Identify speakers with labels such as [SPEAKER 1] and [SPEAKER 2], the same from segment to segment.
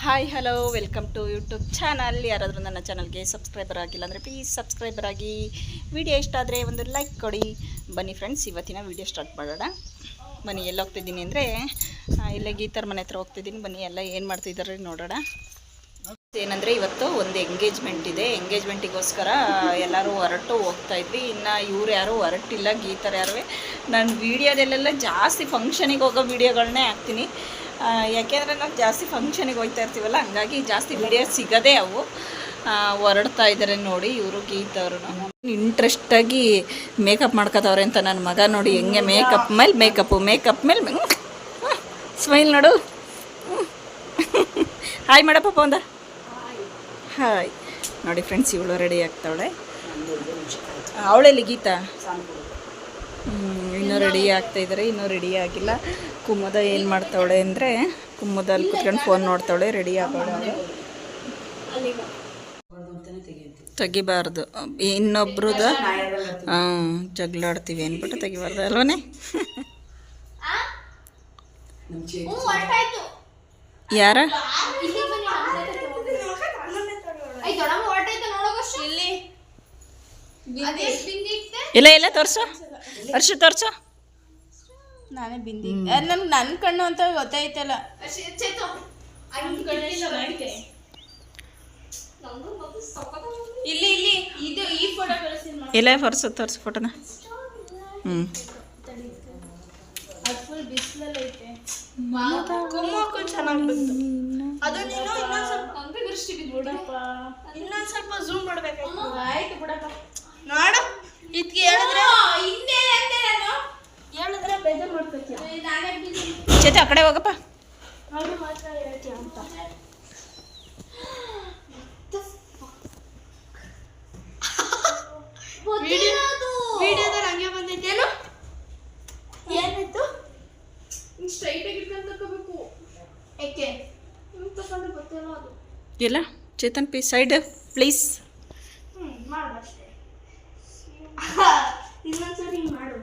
[SPEAKER 1] Hi hello welcome to YouTube channel. ಯಾರಾದರೂ ನನ್ನ ಚಾನಲ್ಗೆ ಸಬ್ಸ್ಕ್ರೈಬರ್ ಆಗಿಲ್ಲ ಅಂದರೆ ಪ್ಲೀಸ್ ಸಬ್ಸ್ಕ್ರೈಬರ್ ಆಗಿ. ವಿಡಿಯೋ ಇಷ್ಟ ಆದರೆ ಒಂದು ಲೈಕ್ ಕೊಡಿ. ಬನ್ನಿ ಫ್ರೆಂಡ್ಸ್, ಇವತ್ತಿನ ವಿಡಿಯೋ ಸ್ಟಾರ್ಟ್ ಮಾಡೋಣ. ಬನ್ನಿ, ಎಲ್ಲಿ ಹೋಗ್ತಿದ್ದೀನಿ ಅಂದರೆ ಇಲ್ಲೇ ಗೀತಾರ ಮನೆ ಹತ್ರ ಹೋಗ್ತಿದ್ದೀನಿ. ಬನ್ನಿ, ಎಲ್ಲ ಏನು ಮಾಡ್ತಿದ್ದಾರೆ ನೋಡೋಣ. ಏನಂದರೆ ಇವತ್ತು ಒಂದು ಎಂಗೇಜ್ಮೆಂಟ್ ಇದೆ. ಎಂಗೇಜ್ಮೆಂಟಿಗೋಸ್ಕರ ಎಲ್ಲರೂ ಹೊರಟು ಹೋಗ್ತಾಯಿದ್ವಿ. ಇನ್ನು ಇವ್ರು ಯಾರೂ ಹೊರಟಿಲ್ಲ, ಗೀತಾರ ಯಾರು. ನಾನು ವೀಡಿಯೋದಲ್ಲೆಲ್ಲ ಜಾಸ್ತಿ ಫಂಕ್ಷನಿಗೆ ಹೋಗೋ ವೀಡಿಯೋಗಳನ್ನೇ ಹಾಕ್ತೀನಿ. ಯಾಕೆಂದರೆ ನಾವು ಜಾಸ್ತಿ ಫಂಕ್ಷನಿಗೆ ಹೋಗ್ತಾ ಇರ್ತೀವಲ್ಲ, ಹಂಗಾಗಿ ಜಾಸ್ತಿ ವಿಡಿಯೋ ಸಿಗೋದೇ ಅವು. ಹೊರಡ್ತಾ ಇದ್ದಾರೆ ನೋಡಿ ಇವರು ಗೀತವರು. ಇಂಟ್ರೆಸ್ಟಾಗಿ ಮೇಕಪ್ ಮಾಡ್ಕೋತವ್ರೆ ಅಂತ ನನ್ನ ಮಗ ನೋಡಿ ಹೆಂಗೆ ಮೇಕಪ್ ಮೇಲೆ ಮೇಕಪ್ ಮೇಲೆ ಸ್ಮೈಲ್ ನೋಡು. ಹಾಯ್ ಮಾಡಪ್ಪ ಒಂದ ಹಾಯ್. ನೋಡಿ ಫ್ರೆಂಡ್ಸ್, ಇವಳು ರೆಡಿ ಆಗ್ತಾವಳೆ. ಅವಳೆಲ್ಲಿ ಗೀತಾ? ಇನ್ನೂ ರೆಡಿ ಆಗ್ತಾಯಿದ್ದಾರೆ, ಇನ್ನೂ ರೆಡಿ ಆಗಿಲ್ಲ. ಕುಮ್ಮದ ಏನು ಮಾಡ್ತಾವಳೆ ಅಂದರೆ, ಕುಮ್ಮದಲ್ಲಿ ಕುತ್ಕೊಂಡು ಫೋನ್ ನೋಡ್ತಾವಳೆ. ರೆಡಿ ಆಗೋಳೆ. ತೆಗಿಬಾರ್ದು, ಇನ್ನೊಬ್ರದ ಜಗಳಾಡ್ತೀವಿ ಅಂದ್ಬಿಟ್ಟು ತೆಗಿಬಾರ್ದು ಅಲ್ವನೇ? ಯಾರ ಇಲ್ಲ ತೋರ್ಸು, ವರ್ಷ ತೋರ್ಸು.
[SPEAKER 2] ನಾನೇ ಬಿಂದಿ, ನನ್ಗೆ ನನ್ನ ಕಣ್ಣು ಅಂತ ಗೊತ್ತಾಯ್ತಲ್ಲ. ಇಲ್ಲಿ ಇಲ್ಲಿ ಇದು ಈ ಫೋಟೋ ಕಳಿಸ್ತೀನಿ.
[SPEAKER 1] ಇಲ್ಲ ತೋರ್ಸು ಫೋಟೋನ.
[SPEAKER 2] ಅದು ಫುಲ್ ಬಿಸಿಲಲ್ಲಿ ಐತೆ. ಕುಮ್ಮಕ್ಕೂ ಚೆನ್ನಾಗಿ ಬಂತು. ಅದು ನೀನು ಇನ್ನೊಂದು ಸ್ವಲ್ಪ ಹಂಗೆ ದೃಷ್ಟಿ ಬಿಡ್ಬಿಡಪ್ಪ. ಇನ್ನೊಂದು ಸ್ವಲ್ಪ ಝೂಮ್ ಮಾಡ್ಬೇಕಾಯ್ತು. ಆಯ್ತು ಬಿಡಪ್ಪ. ನೋಡು, ಇದಕ್ಕೆ ಹೇಳಿದ್ರೆ ಇನ್ನೇ ಅಂತೆ. ನಾನು ಹೇಳಿದ್ರೆ ಬೇಜಾರು ಮಾಡ್ಕೊತೀಯ. ನಾನೇ
[SPEAKER 1] ಚೇತು ಆ ಕಡೆ ಹೋಗಪ್ಪ.
[SPEAKER 2] ಅವರು ಮಾತ್ರ ಹೇಳ್ತೀಯ ಅಂತ. ವಿಡಿಯೋದಲ್ಲಿ ಹಂಗೆ ಬಂದೈತೇನು? ಏನಾಯ್ತು? ಸ್ಟ್ರೈಟ್ ಆಗಿ ಇಟ್ಕೊಂಡು ತಗೋಬೇಕು. ಏಕೆ ಹಿಂಗೆ ತಗೊಂಡ್ರೆ ಗೊತ್ತಿಲ್ಲ ಅದು.
[SPEAKER 1] ಇಲ್ಲ ಚೇತನ್ ಸೈಡ್ ಪ್ಲೀಸ್.
[SPEAKER 2] ಮಾಡು ಅಷ್ಟೇ. ಇನ್ನೊಂದ್ಸರಿ ಹಿಂಗೆ ಮಾಡು.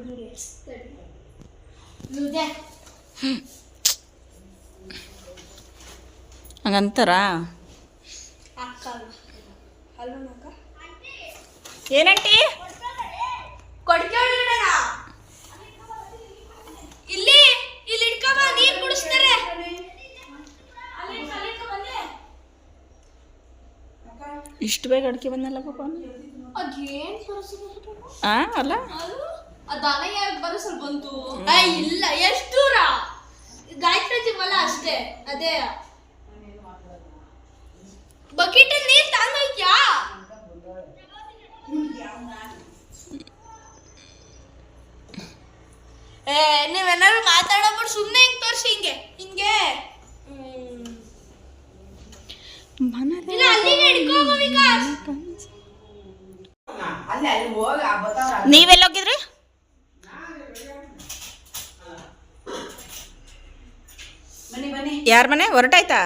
[SPEAKER 2] ಹಿಂಗೆ
[SPEAKER 1] ಹಂಗಂತಾರ. ಏನಂಟಿ
[SPEAKER 2] ಕೊಡ್ಕೆ ಒಳಗಡೆನಾ? ಇಲ್ಲಿ ಇಲ್ಲಿ ಇಟ್ಕೊಂಬ, ನೀರು ಕುಡಿಸ್ತಾರೆ.
[SPEAKER 1] ಇಷ್ಟು ಬೇಗ ಅಡ್ಕೆ ಬಂದಲ್ಲ ಪಾಪ.
[SPEAKER 2] ಅದೇನು
[SPEAKER 1] ಅಲ್ಲ
[SPEAKER 2] ದನ ಯಾಕೆ ಬರೋಸಲ್ ಬಂತು? ಇಲ್ಲ, ಎಷ್ಟು ದೂರ? ಗಾಯತ್ರಿ ಹೊಲ ಅಷ್ಟೇ. ಅದೇ ಬಕೆಟ್ ನೀರು ತಗೊಂಡೋಗ್ಯಾ? ನೀವೇನಾದ್ರು ಮಾತಾಡೋಬಿಟ್ಟು ಸುಮ್ಮನೆ ಹಿಂಗೆ ತೋರಿಸಿ. ಹಿಂಗೆ ಇಲ್ಲ, ಅಲ್ಲಿಗೆ ಹಿಡ್ಕೋಬ ವಿಕಾಸ್.
[SPEAKER 1] ನೀವೆಲ್ಲ ಹೋಗಿದ್ರಿ? ಯಾರ ಮನೆ ಹೊರಟಾಯ್ತಾ?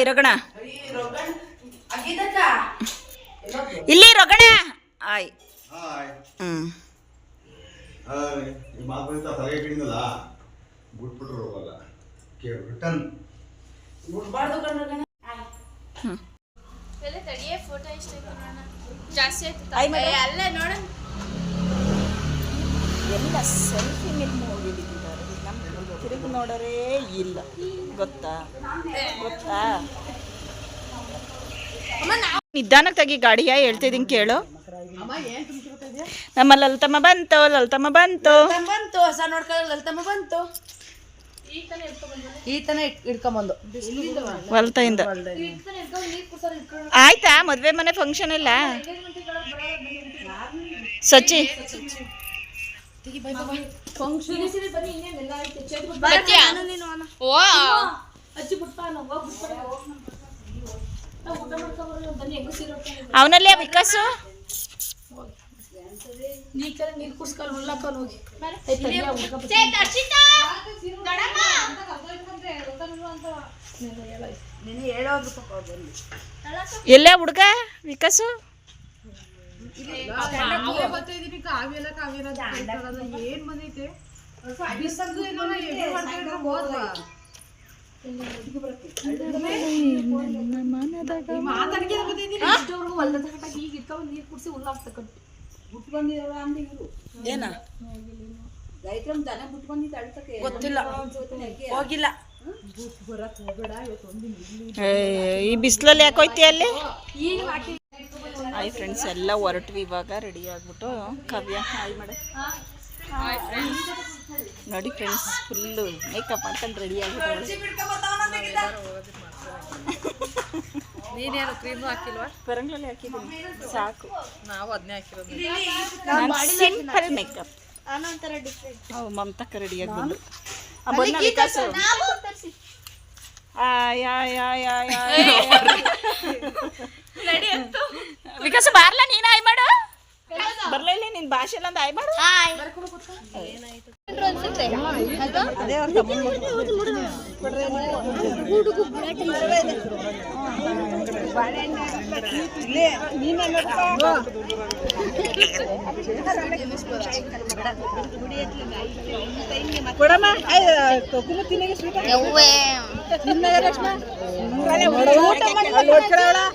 [SPEAKER 1] ಇರೋಗಣ ಇಲ್ಲಿ ರೊಗಣ. ಆಯ್
[SPEAKER 2] ಫೋಟೋ ಇಷ್ಟ ಜಾಸ್ತಿ ಅಲ್ಲ ನೋಡ.
[SPEAKER 1] ಎಲ್ಲ ಸೆಲ್ಫಿ ಮೇಲೆ ಹೋಗಿದ್ದಾರೆ. ನಮ್ಮ ತಿರುಗಿ ನೋಡೋರೇ ಇಲ್ಲ. ಗೊತ್ತಾ? ನಿಧಾನಕ್ಕೆ ತೆಗಿ ಗಾಡಿಯ. ಹೇಳ್ತಿದ್ದೀನಿ ಕೇಳು. ನಮ್ಮ ಲಲಿತಮ್ಮ ಬಂತು.
[SPEAKER 2] ಹೊಸ ನೋಡ್ಕೊಳ್ಳೋ ಲಲಿತಮ್ಮ ಬಂತು. ಈತನ ಇಟ್ಕೊಂಬಂದು
[SPEAKER 1] ಹೊಲ್ತೆಯಿಂದ. ಆಯ್ತಾ ಮದುವೆ ಮನೆ ಫಂಕ್ಷನ್ ಎಲ್ಲ? ಸಚ್ಚಿ ಅವನಲ್ಲೇ ವಿಕಾಸು
[SPEAKER 2] ನೀರು ಕುಡ್ಸ್ಕೊಂಡು ಉಳ್ಳಾಕೊಂಡು ಹೋಗಿ.
[SPEAKER 1] ಎಲ್ಲೇ ಹುಡುಗ ವಿಕಾಸು? ಏನ ಗೊತ್ತಿಲ್ಲ, ಹೋಗಿಲ್ಲ. ಈ ಬಿಸಿಲಲ್ಲಿ ಯಾಕೆ ಹೋಯ್ತಿ ಅಲ್ಲಿ? ಹಾಯ್ ಫ್ರೆಂಡ್ಸ್, ಎಲ್ಲ ಹೊರಟ್ವಿ ಇವಾಗ ರೆಡಿ ಆಗ್ಬಿಟ್ಟು. ಕಾವ್ಯ ಹಾಯ್ ಮಾಡ. ನೋಡಿ ಫ್ರೆಂಡ್ಸ್, ಫುಲ್ಲು ಮೇಕಪ್ ಮಾಡ್ಕೊಂಡು ರೆಡಿ ಆಗ್ಬಿಟ್ಟು.
[SPEAKER 3] ನೀನೇನು ಕ್ರೀಮು ಹಾಕಿಲ್ವಾ?
[SPEAKER 1] ಪರಂಗ್ಲಲ್ಲಿ ಹಾಕಿದ್ದೀನಿ, ಸಾಕು.
[SPEAKER 3] ನಾವು ಅದನ್ನೇ ಹಾಕಿರೋದು.
[SPEAKER 1] Simple makeup. ಮಮತಕ್ಕ ರೆಡಿ ಆಗ್ಬಿಟ್ಟು ಬಂದ ವಿಕಾಸ. ವಿಕಾಸ ಬಾರ್ಲ, ನೀನು ಆಯ್ ಮಾಡು. ಬರ್ಲ ಇಲ್ಲ ನಿನ್ ಭಾಷೆ ಎಲ್ಲ ಆಯ್ ಮಾಡು. ಅದೇ ಅವ್ರ ತಮ್ಮ ಕೊಡಮ್ಮ.